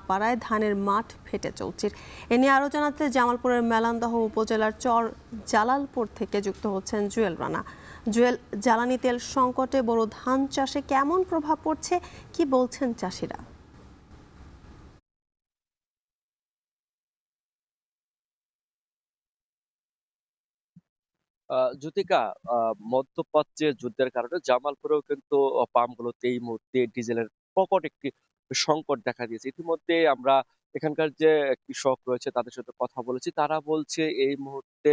পাড়ায় ধানের মাঠ ফেটে চৌচির। এ নিয়ে আরো জানাতে জামালপুরের মেলান্দহ উপজেলার চর জালালপুর থেকে যুক্ত হচ্ছেন জুয়েল রানা। জুয়েল, জ্বালানি তেল সংকটে বড় ধান চাষে কেমন প্রভাব পড়ছে, কি বলছেন চাষিরা? জ্যোতিকা, মধ্যপ্রাচ্যের যুদ্ধের কারণে জামালপুরেও কিন্তু পাম্পগুলোতে এই মুহূর্তে ডিজেলের প্রকট একটি সংকট দেখা দিয়েছে। ইতিমধ্যে আমরা এখানকার যে কৃষক রয়েছে তাদের সাথে কথা বলেছি। তারা বলছে এই মুহূর্তে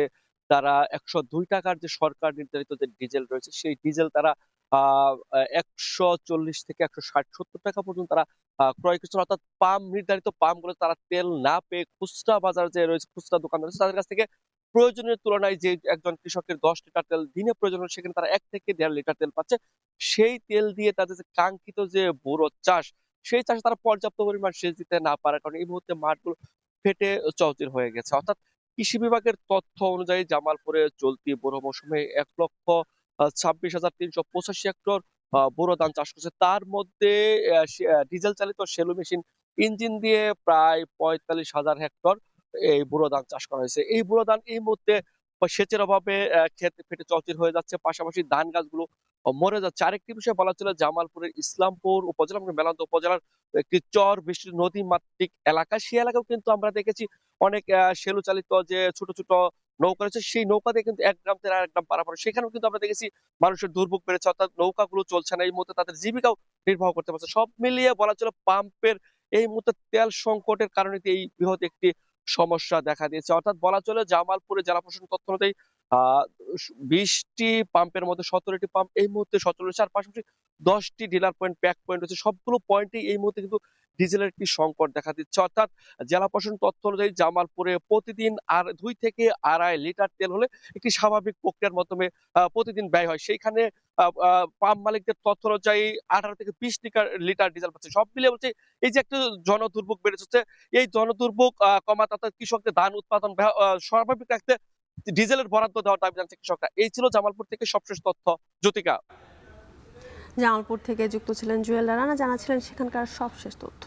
তারা ৳১০২ যে সরকার নির্ধারিত যে ডিজেল রয়েছে সেই ডিজেল তারা আ আ ৳১৪০ থেকে ৳১৬০-৳১৭ পর্যন্ত তারা ক্রয় করছেন। অর্থাৎ নির্ধারিত পাম্পগুলো তারা তেল না পেয়ে খুচরা বাজার যে রয়েছে, খুচরা দোকান রয়েছে তাদের কাছ থেকে প্রয়োজনের তুলনায় যে একজন কৃষকের ১০ লিটার তেল দিনে প্রয়োজন হয় সেখানে তারা ১ থেকে ১.৫ লিটার তেল পাচ্ছে। সেই তেল দিয়ে তাদের যে কাঙ্ক্ষিত যে বোরো চাষ, সেই চাষে তারা পর্যাপ্ত পরিমাণ সেচ দিতে না পারার কারণে এই মুহূর্তে মাঠগুলো ফেটে চৌচির হয়ে গেছে। অর্থাৎ কৃষি বিভাগের তথ্য অনুযায়ী জামালপুরে চলতি বোরো মৌসুমে ১,২৬,৩৮৫ হেক্টর বোরো ধান চাষ করছে। তার মধ্যে ডিজেল চালিত সেলো মেশিন ইঞ্জিন দিয়ে প্রায় ৪৫,০০০ হেক্টর এই বুড়ো ধান চাষ করা হয়েছে। এই বুড়ো ধান এই মুহূর্তে সেচের অভাবে ক্ষেত ফেটে চৌচির হয়ে যাচ্ছে। পাশাপাশি ধান গাছগুলো মরে যাচ্ছে। আরেকটি বিষয় বলা ছিল জামালপুরের ইসলামপুর উপজেলা এবং মেলান্দহ উপজেলার একটি চর বৃষ্টির নদী মাতৃক এলাকা। সেই এলাকাও কিন্তু আমরা দেখেছি অনেক সেলো চালিত যে ছোট, ছোট নৌকা রয়েছে সেই নৌকা দিয়ে কিন্তু এক গ্রাম থেকে আরেক গ্রাম পারাপার। সেখানেও কিন্তু আমরা দেখেছি মানুষের দুর্ভোগ বেড়েছে। অর্থাৎ নৌকাগুলো চলছে না। এই মুহূর্তে তাদের জীবিকাও নির্বাহ করতে পারছে। সব মিলিয়ে বলা চলে পাম্পের এই মুহূর্তে তেল সংকটের কারণে এই বৃহৎ একটি সমস্যা দেখা দিয়েছে। অর্থাৎ বলা চলে জামালপুরে জেলা প্রশাসনের তথ্য অনুযায়ী আ ২০ টি পাম্পের মধ্যে ১৭ টি পাম্প এই মুহূর্তে সচল রয়েছে। আর পাশাপাশি ১০ টি ডিলার পয়েন্ট, প্যাক পয়েন্ট রয়েছে। সবগুলো পয়েন্টেই এই মুহূর্তে কিন্তু ডিজেলের একটি সংকট দেখা দিচ্ছে। অর্থাৎ জেলা প্রশাসনের তথ্য অনুযায়ী জামালপুরে প্রতিদিন ২ থেকে ২.৫ লিটার তেল হলে একটি স্বাভাবিক প্রক্রিয়ার মাধ্যমে প্রতিদিন ব্যয় হয়। সেইখানে আ আ পাম্প মালিকদের তথ্য অনুযায়ী ১৮ থেকে ২০ লিটার ডিজেল পাচ্ছে। সব মিলিয়ে বলছি এই যে একটা জনদুর্ভোগ বেড়ে চলছে, এই জনদুর্ভোগ কমাতে অর্থাৎ কৃষকদের ধান উৎপাদন স্বাভাবিক রাখতে ডিজেলের বরাদ্দ দেওয়ার দাবি জানাচ্ছে কৃষকরা। এই ছিল জামালপুর থেকে সবশেষ তথ্য। জ্যোতিকা। জামালপুর থেকে যুক্ত ছিলেন জুয়েল রানা, জানাচ্ছিলেন সেখানকার সবশেষ তথ্য।